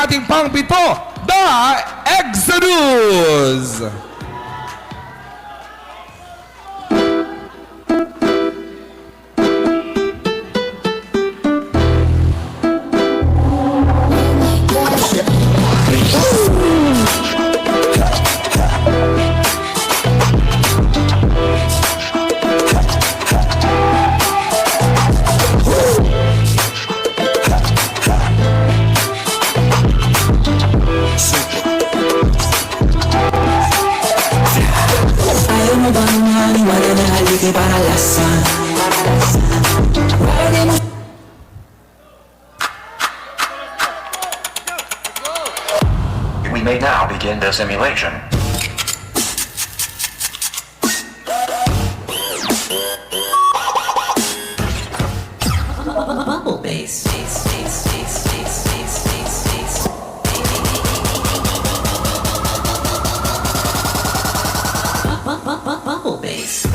ating pang-pito, The Exodus! Ayaw mo bang maniwala na haligi para lasan? Pwede mo. We may now begin the simulation. Bubble bass. Bubble bass.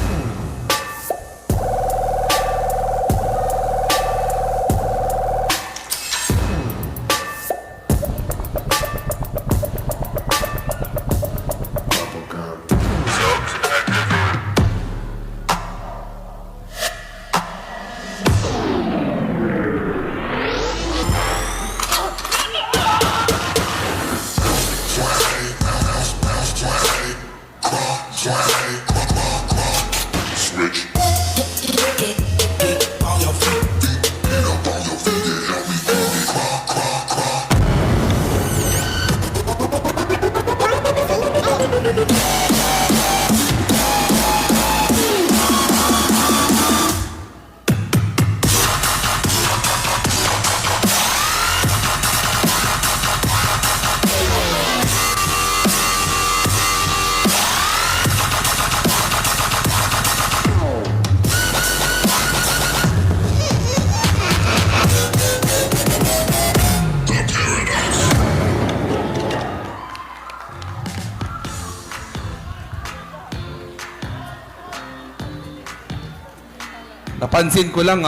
Switch. Napansin ko lang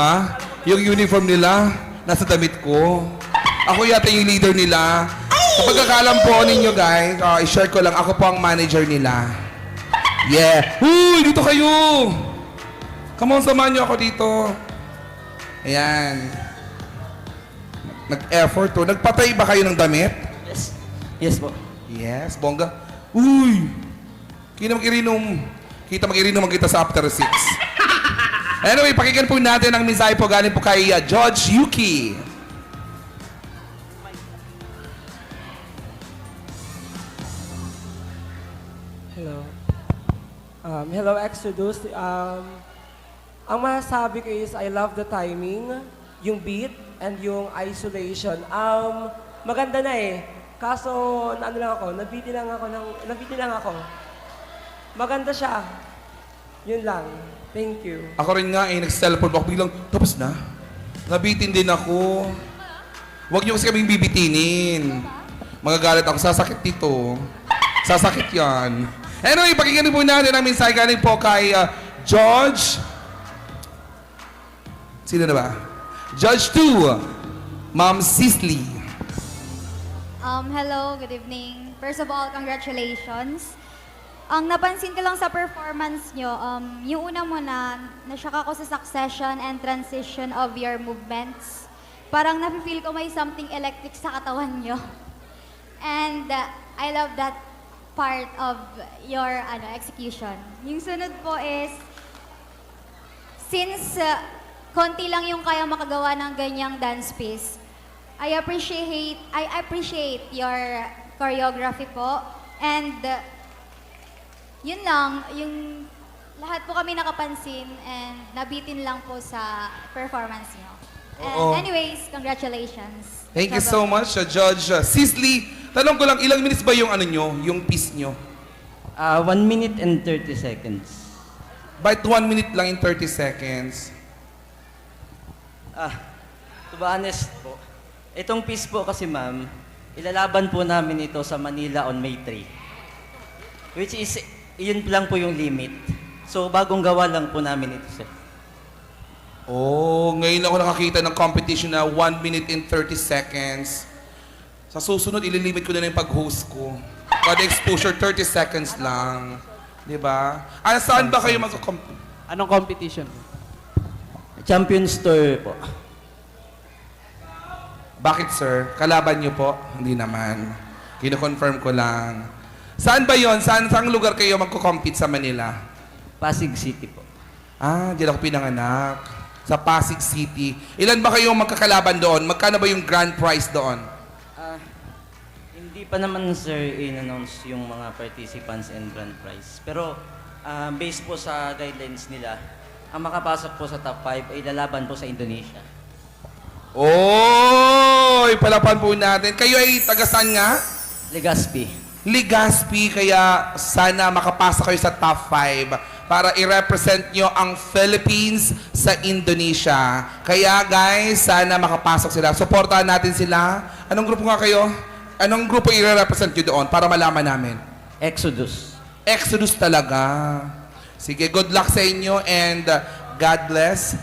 yung uniform nila, nasa damit ko. Ako yata yung leader nila. Sa pagkakalam po ninyo guys, i-share ko lang, ako po ang manager nila. Yeah! Huy! Dito kayo! Come on, samahan nyo ako dito. Ayan. Nag-effort to. Nagpatay ba kayo ng damit? Yes. Yes po. Yes, bongga. Uy! Kita mag-irinom kita sa after 6. Anyway, pakinggan po natin ang mensahe po galing po kay George Yuki. Hello. Hello, Exodus. Ang masasabi ko is I love the timing, yung beat, and yung isolation. Maganda na eh. Kaso, nabitin lang ako. Maganda siya. Yun lang. Thank you. Ako rin nga nag-cellphone ako biglang, tapos na. Nabitin din ako. Huwag niyo kasi kaming bibitinin. Magagalit ako, sasakit dito. Sasakit yan. Anyway, pakinggan po natin ang mensahe galing po kay George. Sino na ba? Judge 2, Ma'am Sisley. Hello, good evening. First of all, congratulations. Ang napansin ko lang sa performance nyo, yung una mo na-shock ako sa succession and transition of your movements. Parang nafe-feel ko may something electric sa katawan nyo. And I love that part of your execution. Yung sunod po is, since konti lang yung kaya makagawa ng ganyang dance piece, I appreciate your choreography po. And yun lang, yung lahat po kami nakapansin and nabitin lang po sa performance niyo. And anyways, congratulations. Thank you so much, Judge Sisley. Tanong ko lang, ilang minutes ba yung yung piece nyo? 1 minute and 30 seconds. Bakit 1 minute lang in 30 seconds? To be honest po, itong piece po kasi ma'am, ilalaban po namin ito sa Manila on May 3. Which is, yun lang po yung limit. So, bagong gawa lang po namin ito, sir. Oh, ngayon ako nakakita ng competition na 1 minute and 30 seconds. Sa susunod, ililimit ko na yung pag-host ko. Kada exposure, 30 seconds lang. Di ba? Saan ba kayo mag-compete? Anong competition? Champions Tour po. Bakit, sir? Kalaban niyo po? Hindi naman. Kino-confirm ko lang. Saan ba yon? Saan lugar kayo magko-compete sa Manila? Pasig City po. Diyan ako pinanganak. Sa Pasig City. Ilan ba kayong magkakalaban doon? Magkano ba yung grand prize doon? Hindi pa naman, sir, in-announce yung mga participants and grand prize. Pero, based po sa guidelines nila, ang makapasok po sa top 5 ay lalaban po sa Indonesia. Oy! Palapan po natin. Kayo ay taga-saan nga? Legazpi. Legazpi, kaya sana makapasa kayo sa top 5 para i-represent nyo ang Philippines sa Indonesia. Kaya guys, sana makapasok sila. Supportahan natin sila. Anong grupo nga kayo? Anong grupo i-represent nyo doon para malaman namin? Exodus. Exodus talaga. Sige, good luck sa inyo and God bless.